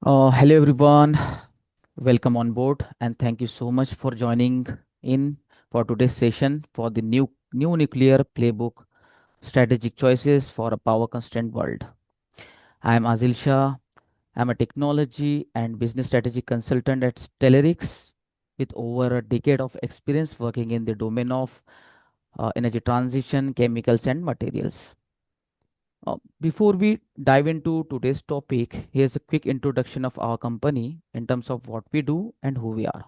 Hello everyone, welcome on board, and thank you so much for joining in for today's session for the new nuclear playbook strategic choices for a power constrained world. I am Azil Shah. I'm a technology and business strategy consultant at Stellarix with over a decade of experience working in the domain of energy transition, chemicals, and materials. Before we dive into today's topic, here's a quick introduction of our company in terms of what we do and who we are.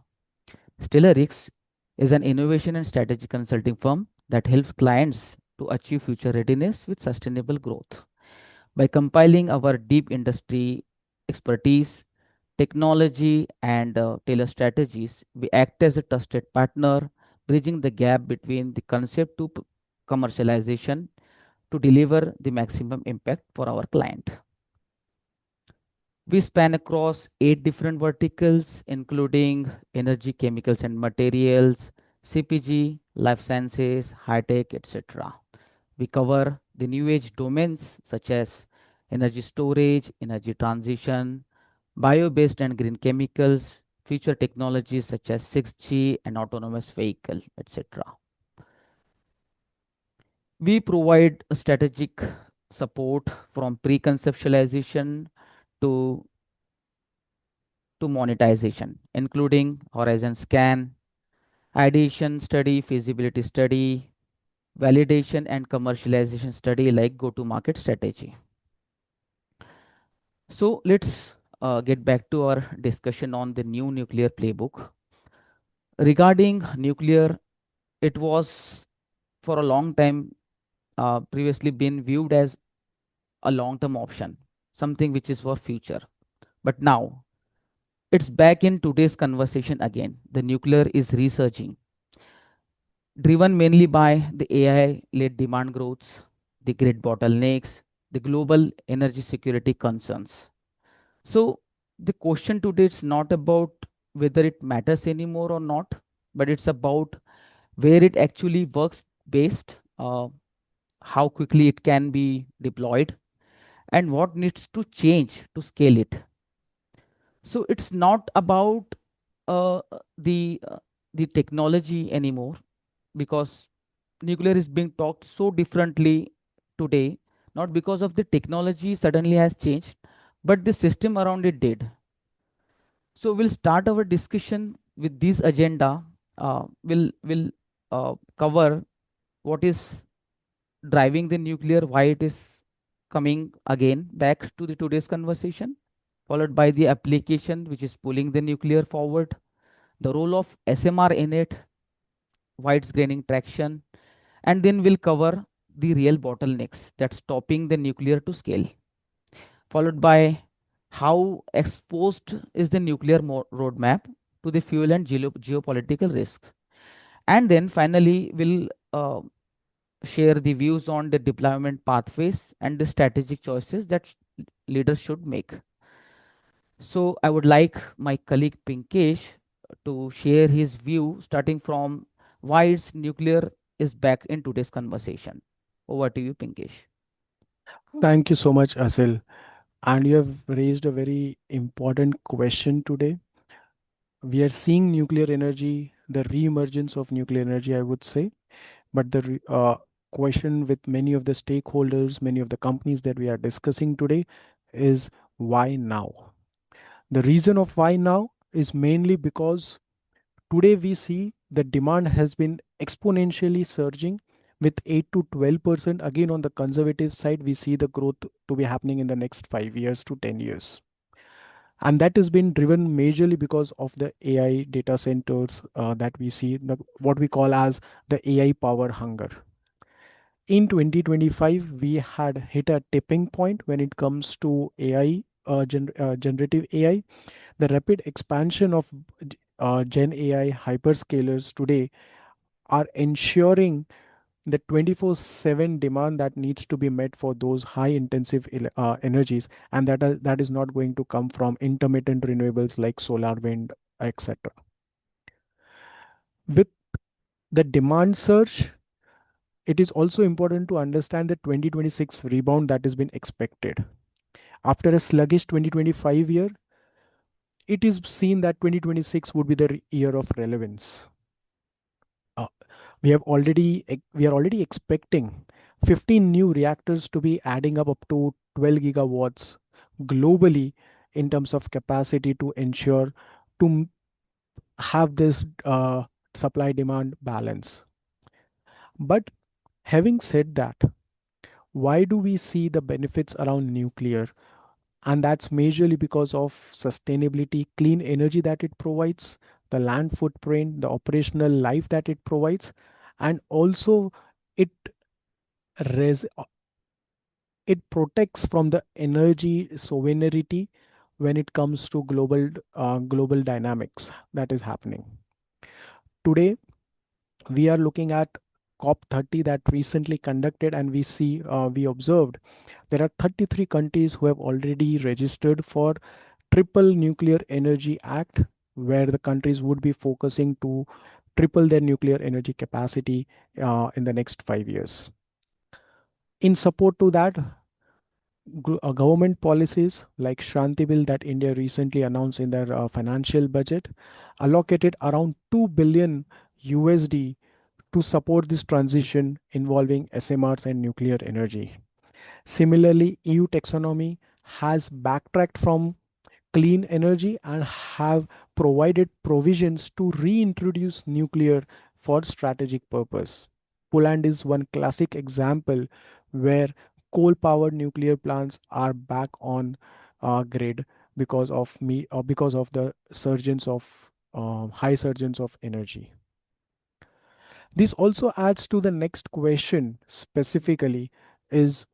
Stellarix is an innovation and strategy consulting firm that helps clients to achieve future readiness with sustainable growth. By compiling our deep industry expertise, technology, and tailor strategies, we act as a trusted partner, bridging the gap between the concept to commercialization to deliver the maximum impact for our client. We span across 8 different verticals, including energy, chemicals, and materials, CPG, life sciences, high tech, etc. We cover the new age domains such as energy storage, energy transition, bio based and green chemicals, future technologies such as 6G and autonomous vehicle, etc. We provide a strategic support from pre conceptualization to monetization, including horizon scan, ideation study, feasibility study, validation, and commercialization study like go to market strategy. So let's get back to our discussion on the new nuclear playbook. Regarding nuclear, it was for a long time previously been viewed as a long term option, something which is for future. But now it's back in today's conversation again. The nuclear is resurging, driven mainly by the AI-led demand growths, the grid bottlenecks, the global energy security concerns. So the question today is not about whether it matters anymore or not, but it's about where it actually works best, how quickly it can be deployed, and what needs to change to scale it. So it's not about uh, the uh, the technology anymore because nuclear is being talked so differently today, not because of the technology suddenly has changed, but the system around it did. So we'll start our discussion with this agenda. We'll cover what is driving the nuclear, why it is coming again back to the today's conversation, followed by the application which is pulling the nuclear forward, the role of SMR in it, why it's gaining traction, and then we'll cover the real bottlenecks that's stopping the nuclear to scale, followed by how exposed is the nuclear roadmap to the fuel and geopolitical risks, and then finally we'll share the views on the deployment pathways and the strategic choices that leaders should make. So I would like my colleague Pinkesh to share his view starting from why its nuclear is back in today's conversation. Over to you, Pinkesh. Thank you so much, Asil. And you have raised a very important question today. We are seeing nuclear energy, the re-emergence of nuclear energy, I would say. But the question with many of the stakeholders, many of the companies that we are discussing today is why now? The reason of why now is mainly because today we see the demand has been exponentially surging with 8 to 12%. Again, on the conservative side, we see the growth to be happening in the next 5 years to 10 years. And that has been driven majorly because of the AI data centers that we see, what we call as the AI power hunger. In 2025, we had hit a tipping point when it comes to AI, generative AI. The rapid expansion of Gen AI hyperscalers today are ensuring the 24/7 demand that needs to be met for those high intensive energies, and that is not going to come from intermittent renewables like solar, wind, etc. With the demand surge, it is also important to understand the 2026 rebound that has been expected after a sluggish 2025 year. it is seen that 2026 would be the year of relevance. Uh, we are already expecting 15 new reactors to be adding up to 12 gigawatts globally in terms of capacity to ensure to have this supply demand balance. But having said that, why do we see the benefits around nuclear? And that's majorly because of sustainability, clean energy that it provides, the land footprint, the operational life that it provides, and also it res- it protects from the energy sovereignty when it comes to global dynamics that is happening today. We are looking at COP30 that recently conducted, and we observed there are 33 countries who have already registered for triple nuclear energy act, where the countries would be focusing to triple their nuclear energy capacity in the next 5 years. In support to that, government policies like Shanti Bill that India recently announced in their financial budget allocated around 2 billion USD to support this transition involving SMRs and nuclear energy. Similarly, EU taxonomy has backtracked from clean energy and have provided provisions to reintroduce nuclear for strategic purpose. Poland is one classic example where coal powered nuclear plants are back on grid because of the surgence of high surgence of energy. This also adds to the next question specifically is,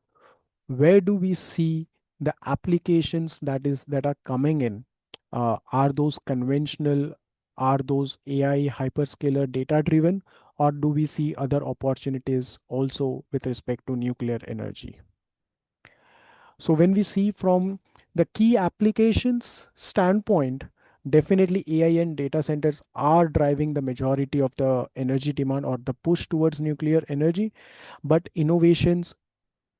where do we see the applications that are coming in? Are those conventional? Are those AI hyperscaler data driven? Or do we see other opportunities also with respect to nuclear energy? So when we see from the key applications standpoint, definitely AI and data centers are driving the majority of the energy demand or the push towards nuclear energy. But innovations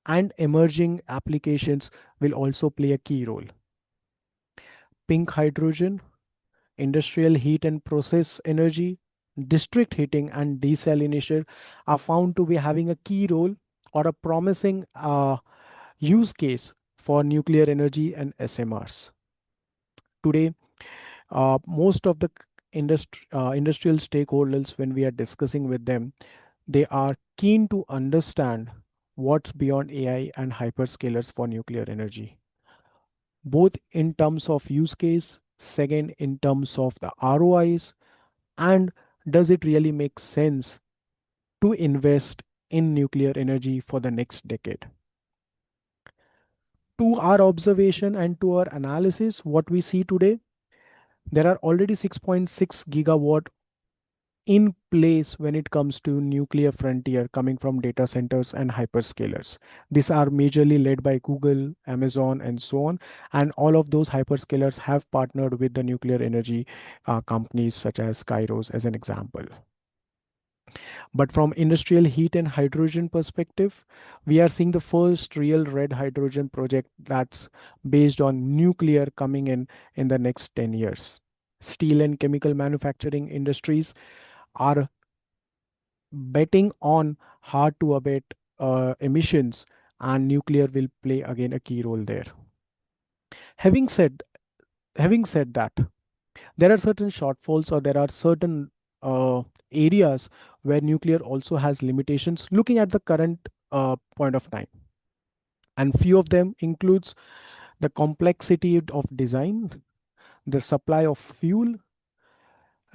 and emerging applications will also play a key role. Pink hydrogen, industrial heat and process energy, district heating, and desalination are found to be having a key role or a promising use case for nuclear energy and SMRs. Today, most of the industrial stakeholders, when we are discussing with them, they are keen to understand what's beyond AI and hyperscalers for nuclear energy, both in terms of use case, second in terms of the ROIs, and does it really make sense to invest in nuclear energy for the next decade. To our observation and to our analysis, what we see today, there are already 6.6 gigawatt in place when it comes to nuclear frontier coming from data centers and hyperscalers. These are majorly led by Google, Amazon, and so on. And all of those hyperscalers have partnered with the nuclear energy companies such as Kairos, as an example. But from industrial heat and hydrogen perspective, we are seeing the first real red hydrogen project that's based on nuclear coming in the next 10 years. Steel and chemical manufacturing industries are betting on hard to abate emissions, and nuclear will play again a key role there. Having said having said that, there are certain shortfalls or there are certain areas where nuclear also has limitations looking at the current point of time, and few of them includes the complexity of design, the supply of fuel,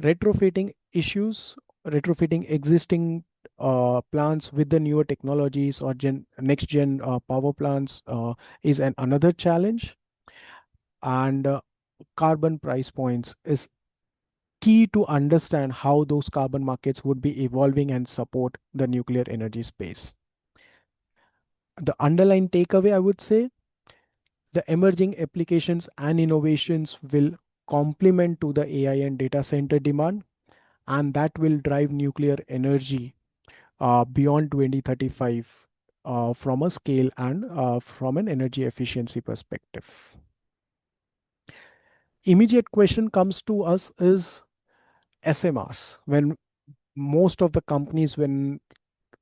retrofitting issues, retrofitting existing plants with the newer technologies or next gen power plants is another challenge. And carbon price points is key to understand how those carbon markets would be evolving and support the nuclear energy space. The underlying takeaway, I would say, the emerging applications and innovations will complement to the AI and data center demand, and that will drive nuclear energy beyond 2035 from a scale and from an energy efficiency perspective. Immediate question comes to us is SMRs. When most of the companies, when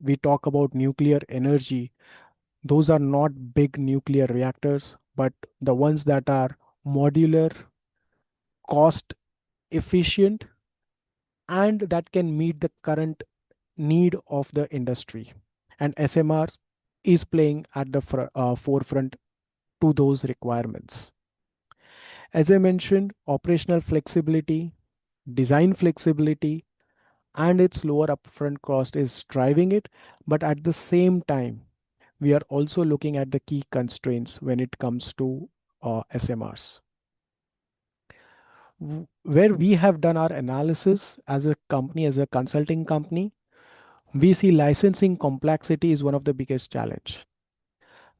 we talk about nuclear energy, those are not big nuclear reactors, but the ones that are modular, cost efficient, and that can meet the current need of the industry. And SMRs is playing at the forefront to those requirements. As I mentioned, operational flexibility, design flexibility, and its lower upfront cost is driving it. But at the same time, we are also looking at the key constraints when it comes to SMRs. Where we have done our analysis as a company, as a consulting company, we see licensing complexity is one of the biggest challenge.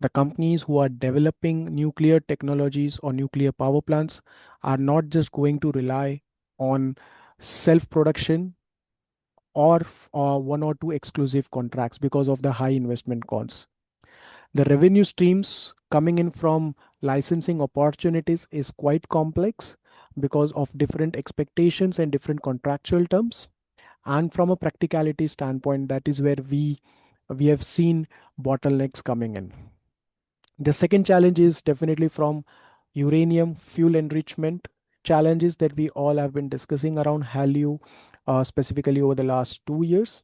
The companies who are developing nuclear technologies or nuclear power plants are not just going to rely on self production or one or two exclusive contracts because of the high investment costs. The revenue streams coming in from licensing opportunities is quite complex because of different expectations and different contractual terms. And from a practicality standpoint, that is where we have seen bottlenecks coming in. The second challenge is definitely from uranium fuel enrichment challenges that we all have been discussing around HALEU, specifically over the last 2 years.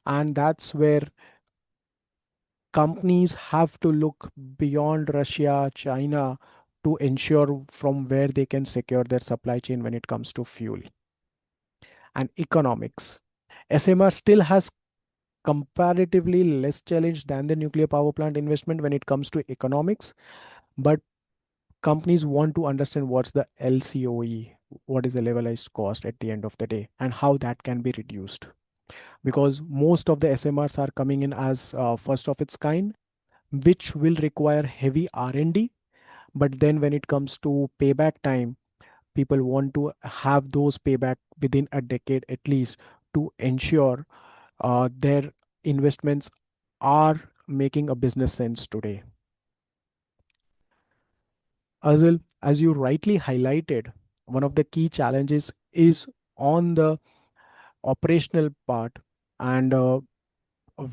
And that's where companies have to look beyond Russia, China to ensure from where they can secure their supply chain when it comes to fuel and economics. SMR still has comparatively less challenge than the nuclear power plant investment when it comes to economics, but companies want to understand what's the LCOE, what is the levelized cost at the end of the day, and how that can be reduced. Because most of the SMRs are coming in as first of its kind, which will require heavy R&D. But then when it comes to payback time, people want to have those payback within a decade at least to ensure their investments are making a business sense today. Azil, as you rightly highlighted, one of the key challenges is on the operational part, and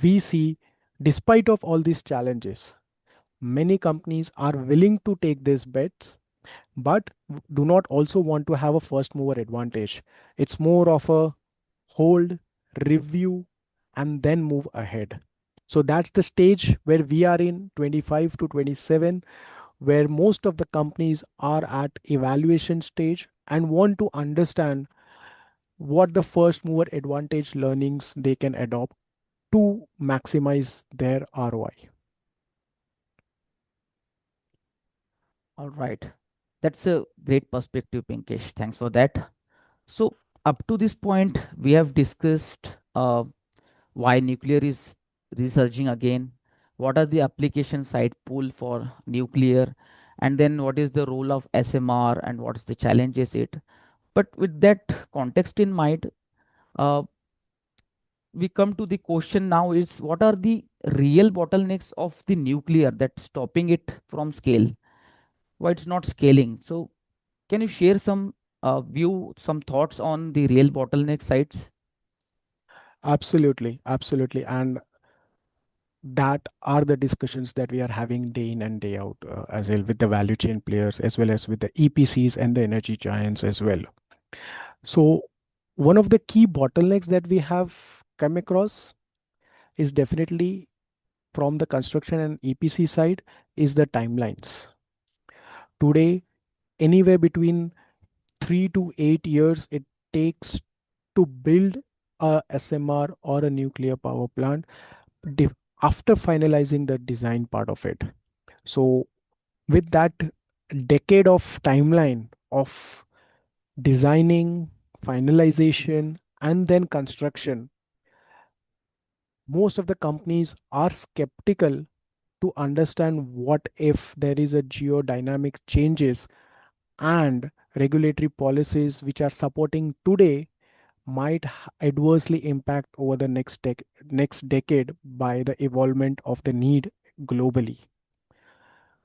we see, despite of all these challenges, many companies are willing to take these bets, but do not also want to have a first mover advantage. It's more of a hold, review, and then move ahead. So that's the stage where we are in 25 to 27, where most of the companies are at evaluation stage and want to understand what the first mover advantage learnings they can adopt to maximize their ROI. All right. That's a great perspective, Pinkesh. Thanks for that. So, up to this point, we have discussed why nuclear is resurging again, what are the application side pool for nuclear, and then what is the role of SMR and what's the challenges it. But with that context in mind, uh, we come to the question now is what are the real bottlenecks of the nuclear that's stopping it from scale? Why it's not scaling? So can you share some view, some thoughts on the real bottleneck sites? Absolutely, absolutely. And that are the discussions that we are having day in and day out, as well with the value chain players as well as with the EPCs and the energy giants as well. So one of the key bottlenecks that we have come across is definitely from the construction and EPC side is the timelines. Today, anywhere between 3 to 8 years it takes to build a SMR or a nuclear power plant de- after finalizing the design part of it. So with that decade of timeline of designing, finalization, and then construction, most of the companies are skeptical to understand what if there is a geodynamic changes and regulatory policies which are supporting today might adversely impact over the next decade by the evolvement of the need globally.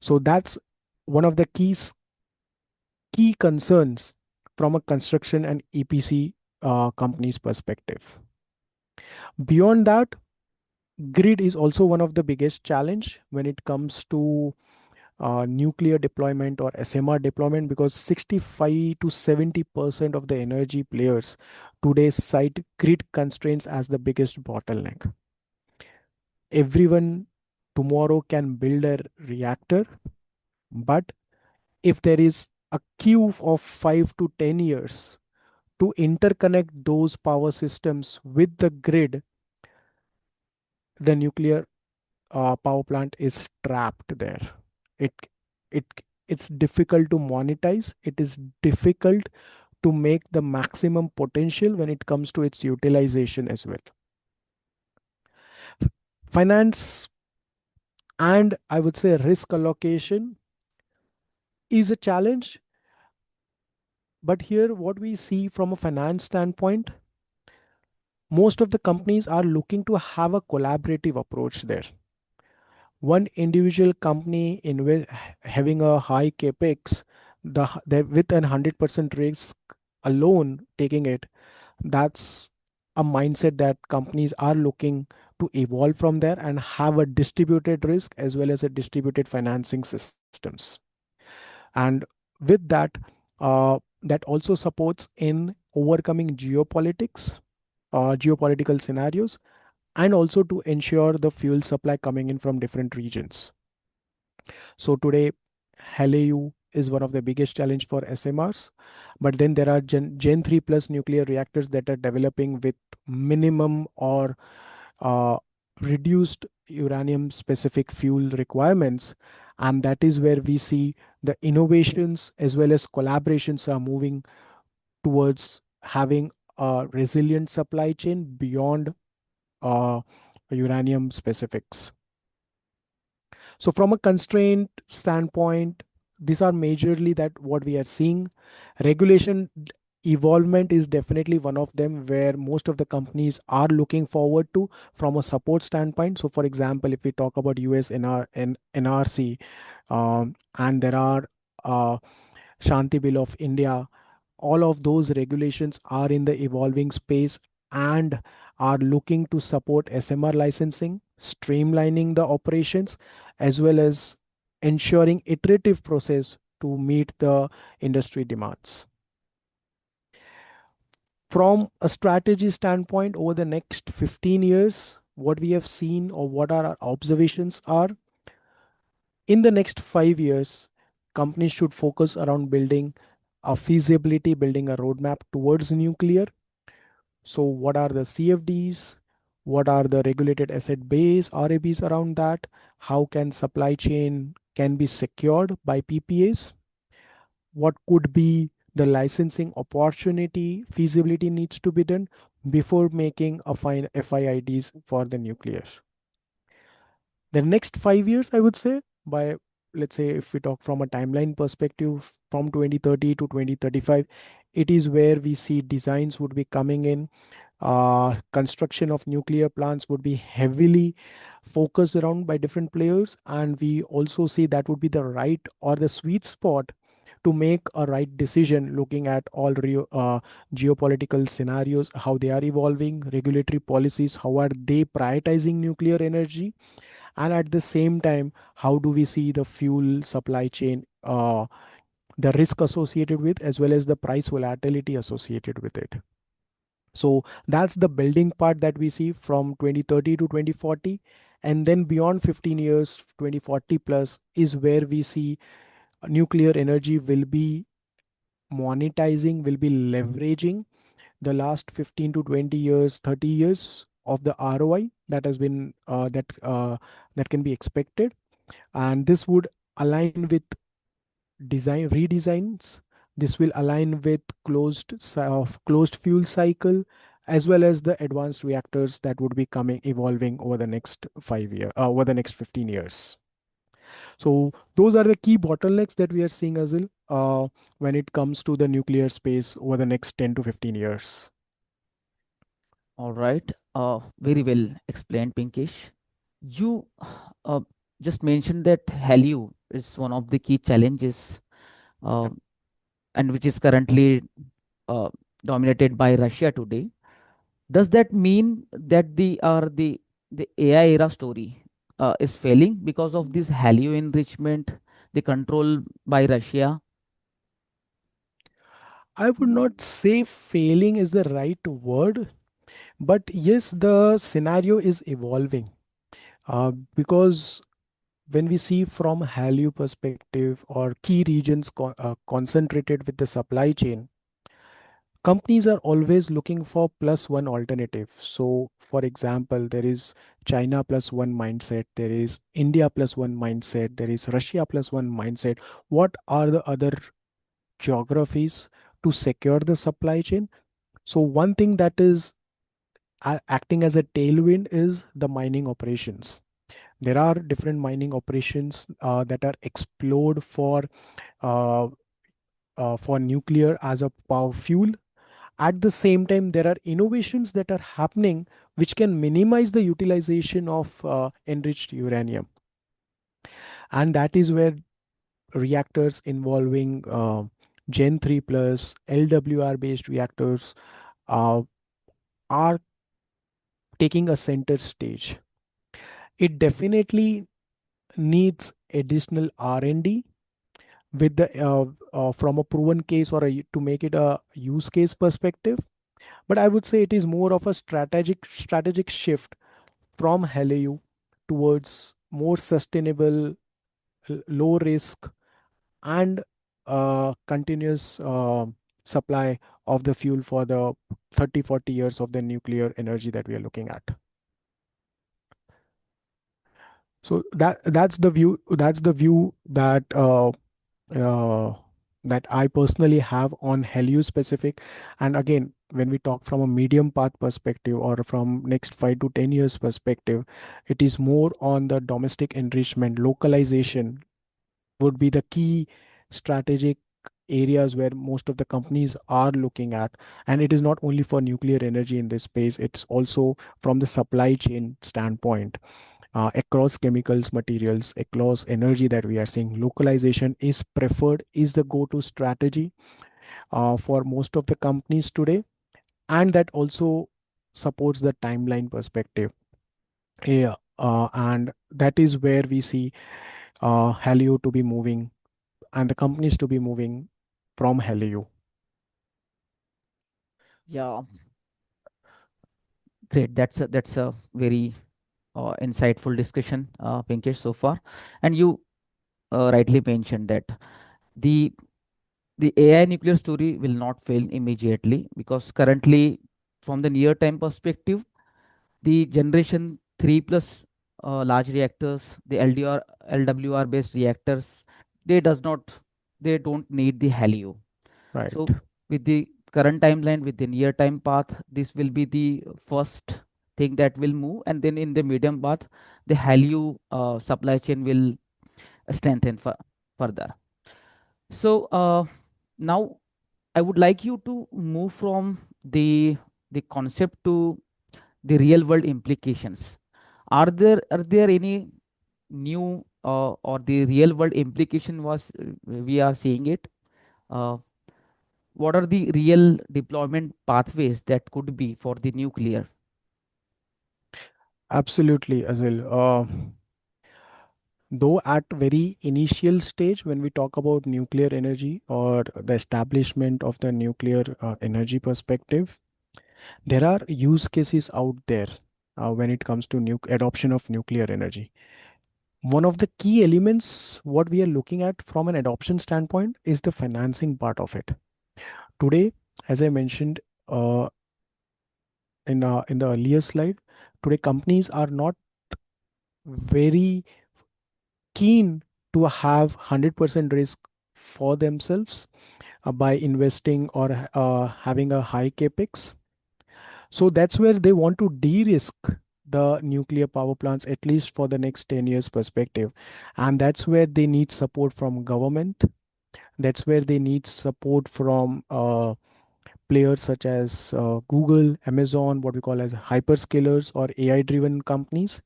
So that's one of the keys key concerns from a construction and EPC company's perspective. Beyond that, grid is also one of the biggest challenge when it comes to nuclear deployment or SMR deployment, because 65 to 70% of the energy players today cite grid constraints as the biggest bottleneck. Everyone tomorrow can build a reactor, but if there is a queue of 5 to 10 years to interconnect those power systems with the grid, the nuclear power plant is trapped there. It it it's difficult to monetize. It is difficult to make the maximum potential when it comes to its utilization as well. Finance and I would say risk allocation is a challenge, but here what we see from a finance standpoint, most of the companies are looking to have a collaborative approach there. One individual company having a high capex, with an 100% risk alone taking it, that's a mindset that companies are looking to evolve from there and have a distributed risk as well as a distributed financing systems. And with that, that also supports in overcoming geopolitical scenarios, and also to ensure the fuel supply coming in from different regions. So today, HALEU is one of the biggest challenge for SMRs, but then there are Gen 3 plus nuclear reactors that are developing with minimum or uh, reduced uranium specific fuel requirements. And that is where we see the innovations as well as collaborations are moving towards having a resilient supply chain beyond uh, uranium specifics. So from a constraint standpoint, these are majorly that what we are seeing. Regulation evolvement is definitely one of them where most of the companies are looking forward to from a support standpoint. So for example, if we talk about US NRC, and there are uh, Shanti Bill of India, all of those regulations are in the evolving space and are looking to support SMR licensing, streamlining the operations, as well as ensuring iterative process to meet the industry demands. From a strategy standpoint, over the next 15 years, what we have seen or what our observations are, in the next 5 years, companies should focus around building a feasibility, building a roadmap towards nuclear. So, what are the CFDs? What are the regulated asset base RABs around that? How can supply chain can be secured by PPAs? What could be the licensing opportunity? Feasibility needs to be done before making a fine FIIDs for the nuclear. The next 5 years, I would say, by let's say if we talk from a timeline perspective from 2030 to 2035, it is where we see designs would be coming in. Construction of nuclear plants would be heavily focused around by different players, and we also see that would be the right or the sweet spot to make a right decision looking at all geopolitical scenarios, how they are evolving, regulatory policies, how are they prioritizing nuclear energy, and at the same time how do we see the fuel supply chain, the risk associated with as well as the price volatility associated with it. So that's the building part that we see from 2030 to 2040. And then beyond 15 years, 2040 plus, is where we see nuclear energy will be monetizing, will be leveraging the last 15 to 20 years, 30 years of the ROI that has been that can be expected. And this would align with design redesigns. This will align with closed fuel cycle, as well as the advanced reactors that would be coming evolving over the next 5 year over the next 15 years. So those are the key bottlenecks that we are seeing, Azil, when it comes to the nuclear space over the next 10 to 15 years. All right. Very well explained, Pinkesh. You uh, just mentioned that HALEU is one of the key challenges. Uh, Yep. and which is currently uh, dominated by Russia today. Does that mean that the AI era story is failing because of this value enrichment, the control by Russia? I would not say failing is the right word, but yes, the scenario is evolving. Because when we see from value perspective or key regions concentrated with the supply chain, companies are always looking for plus one alternative. So for example, there is China plus one mindset, there is India plus one mindset, there is Russia plus one mindset. What are the other geographies to secure the supply chain? So one thing that is acting as a tailwind is the mining operations. There are different mining operations that are explored uh, for nuclear as a power fuel. At the same time, there are innovations that are happening which can minimize the utilization of enriched uranium, and that is where reactors involving Gen 3 plus LWR based reactors uh, are taking a center stage. It definitely needs additional R&D with the from a proven case or to make it a use case perspective. But I would say it is more of a strategic shift from HALEU towards more sustainable, low risk, and continuous supply of the fuel for the 30-40 years of the nuclear energy that we are looking at. So that's the view uh, that I personally have on Helio specific. And again, when we talk from a medium path perspective or from next 5 to 10 years perspective, it is more on the domestic enrichment, localization would be the key strategic areas where most of the companies are looking at. And it is not only for nuclear energy in this space, it's also from the supply chain standpoint, across chemicals, materials, across energy that we are seeing. Localization is preferred, is the go-to strategy for most of the companies today, and that also supports the timeline perspective. Yeah, and that is where we see Helio to be moving and the companies to be moving from Helio. Yeah, great. That's a very insightful discussion, Pinkesh, so far. And you rightly mentioned that the the AI nuclear story will not fail immediately, because currently, from the near time perspective, the generation 3 plus large reactors, the LWR based reactors, they does not they don't need the HALEU. Right. So with the current timeline, with the near time path, this will be the first thing that will move, and then in the medium path, the HALEU supply chain will strengthen further. So now I would like you to move from the concept to the real world implications. Are there any new or the real world implication was we are seeing it? Uh, what are the real deployment pathways that could be for the nuclear? Absolutely, Azil. Though at very initial stage, when we talk about nuclear energy or the establishment of the nuclear energy perspective, there are use cases out there when it comes to adoption of nuclear energy. One of the key elements, what we are looking at from an adoption standpoint, is the financing part of it. Today, as I mentioned uh, in the earlier slide, today companies are not very keen to have 100% risk for themselves by investing or having a high capex. So that's where they want to de-risk the nuclear power plants at least for the next 10 years perspective, and that's where they need support from government. That's where they need support from players such as Google, Amazon, what we call as hyperscalers or AI driven companies.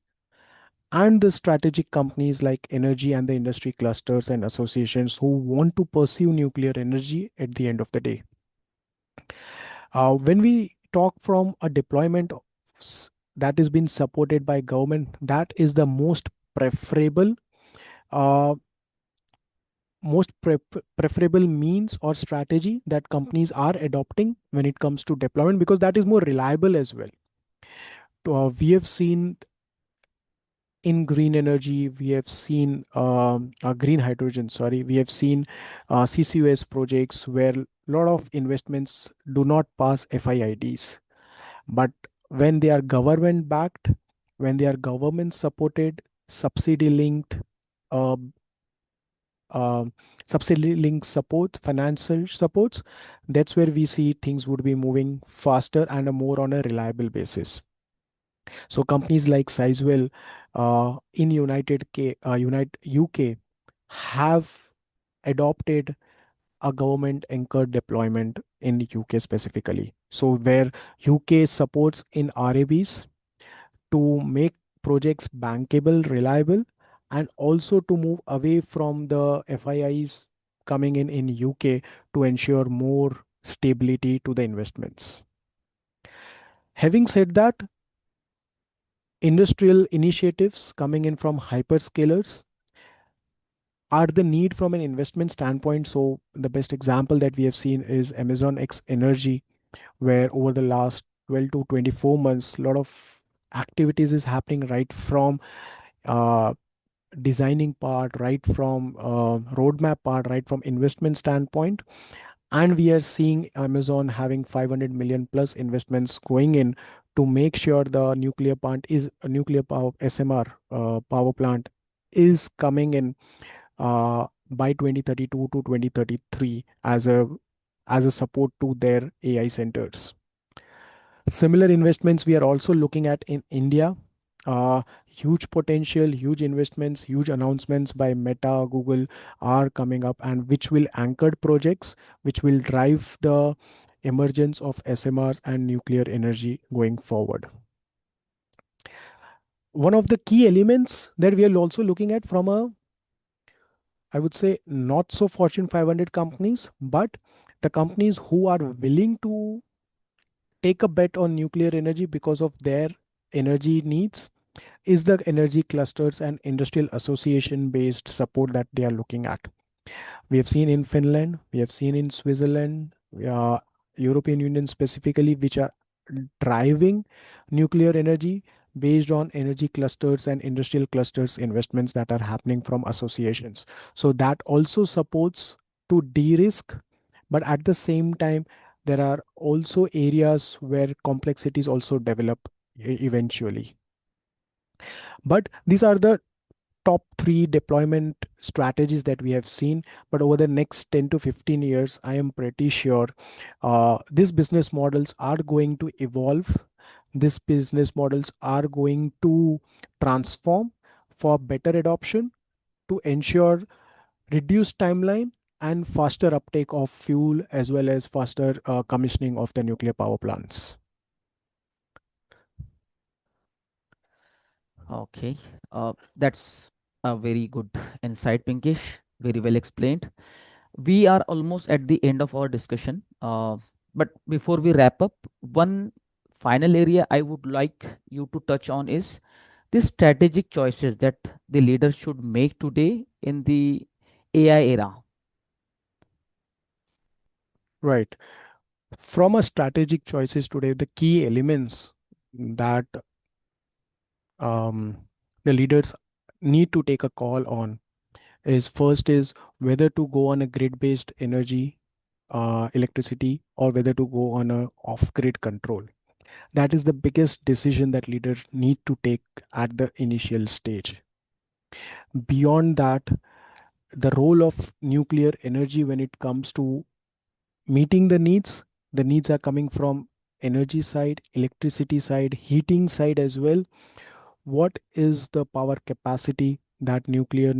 and the strategic companies like energy and the industry clusters and associations who want to pursue nuclear energy at the end of the day. When we talk from a deployment that is being supported by government, that is the preferable uh, preferable means or strategy that companies are adopting when it comes to deployment, because that is more reliable as well. We have seen in green energy, we have seen green hydrogen, sorry, we have seen CCUS projects where a lot of investments do not pass FIIDs. But when they are government backed, when they are government supported, subsidy linked, uh, subsidy linked support, financial supports, that's where we see things would be moving faster and a more on a reliable basis. So companies like Sizewell in United UK have adopted a government anchored deployment in UK specifically. So where UK supports in RABs to make projects bankable, reliable, and also to move away from the FIIs coming in UK to ensure more stability to the investments. Having said that, industrial initiatives coming in from hyperscalers are the need from an investment standpoint. So the best example that we have seen is Amazon X Energy, where over the last 12 to 24 months, a lot of activities is happening right from uh, designing part, right from roadmap part, right from investment standpoint. And we are seeing Amazon having 500 million plus investments going in to make sure the nuclear plant is a nuclear power SMR power plant is coming in by 2032 to 2033 as a support to their AI centers. Similar investments we are also looking at in India. Huge potential, huge investments, huge announcements by Meta, Google are coming up, and which will anchored projects, which will drive the emergence of SMRs and nuclear energy going forward. One of the key elements that we are also looking at from a, I would say, not so Fortune 500 companies, but the companies who are willing to take a bet on nuclear energy because of their energy needs is the energy clusters and industrial association based support that they are looking at. We have seen in Finland, we have seen in Switzerland, European Union specifically, which are driving nuclear energy based on energy clusters and industrial clusters investments that are happening from associations. So that also supports to de-risk, but at the same time, there are also areas where complexities also develop eventually. But these are the top three deployment strategies that we have seen. But over the next 10 to 15 years, I am pretty sure these business models are going to evolve. These business models are going to transform for better adoption to ensure reduced timeline and faster uptake of fuel as well as faster commissioning of the nuclear power plants. Okay, that's a very good insight, Pinkish. Very well explained. We are almost at the end of our discussion. But before we wrap up, one final area I would like you to touch on is the strategic choices that the leader should make today in the AI era. Right. From a strategic choices today, the key elements that um, the leaders need to take a call on is first is whether to go on a grid based energy electricity or whether to go on a off grid control. That is the biggest decision that leaders need to take at the initial stage. Beyond that, the role of nuclear energy when it comes to meeting the needs are coming from energy side, electricity side, heating side as well. What is the power capacity that nuclear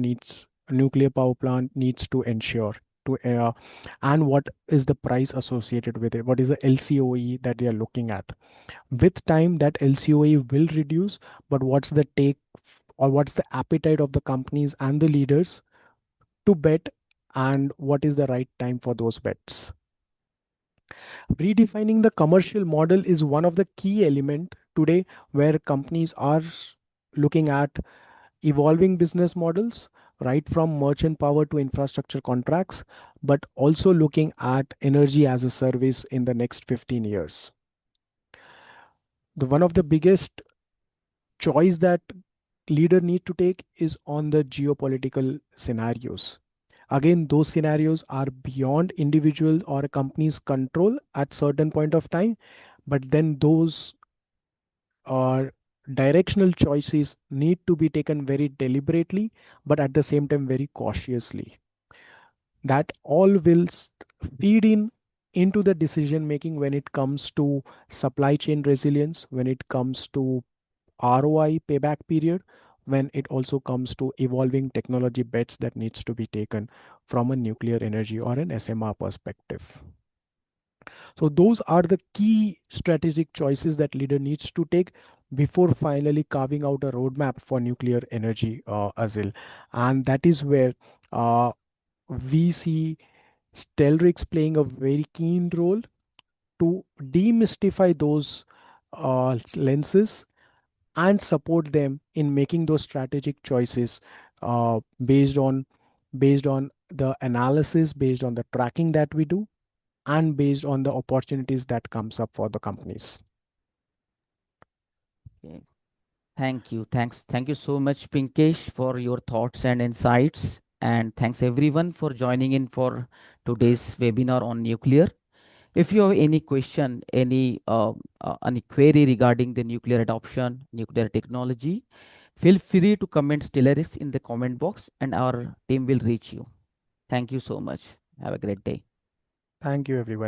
power plant needs to ensure to and what is the price associated with it, what is the LCOE that they are looking at. With time that LCOE will reduce, but what's the take or what's the appetite of the companies and the leaders to bet, and what is the right time for those bets. Redefining the commercial model is one of the key element today, where companies are looking at evolving business models, right from merchant power to infrastructure contracts, but also looking at energy as a service in the next 15 years. The one of the biggest choice that leader need to take is on the geopolitical scenarios. Again, those scenarios are beyond individual or a company's control at certain point of time, but then those are directional choices need to be taken very deliberately, but at the same time very cautiously. That all will feed in into the decision making when it comes to supply chain resilience, when it comes to ROI payback period, when it also comes to evolving technology bets that needs to be taken from a nuclear energy or an SMR perspective. So those are the key strategic choices that leader needs to take before finally carving out a roadmap for nuclear energy, Azil. And that is where uh, we see Stellarix playing a very keen role to demystify those lenses and support them in making those strategic choices based on the analysis, based on the tracking that we do, and based on the opportunities that comes up for the companies. Okay. Thank you. Thank you so much, Pinkesh, for your thoughts and insights. And thanks everyone for joining in for today's webinar on nuclear. If you have any question, any query regarding the nuclear adoption, nuclear technology, feel free to comment Stellarix in the comment box and our team will reach you. Thank you so much. Have a great day. Thank you, everyone.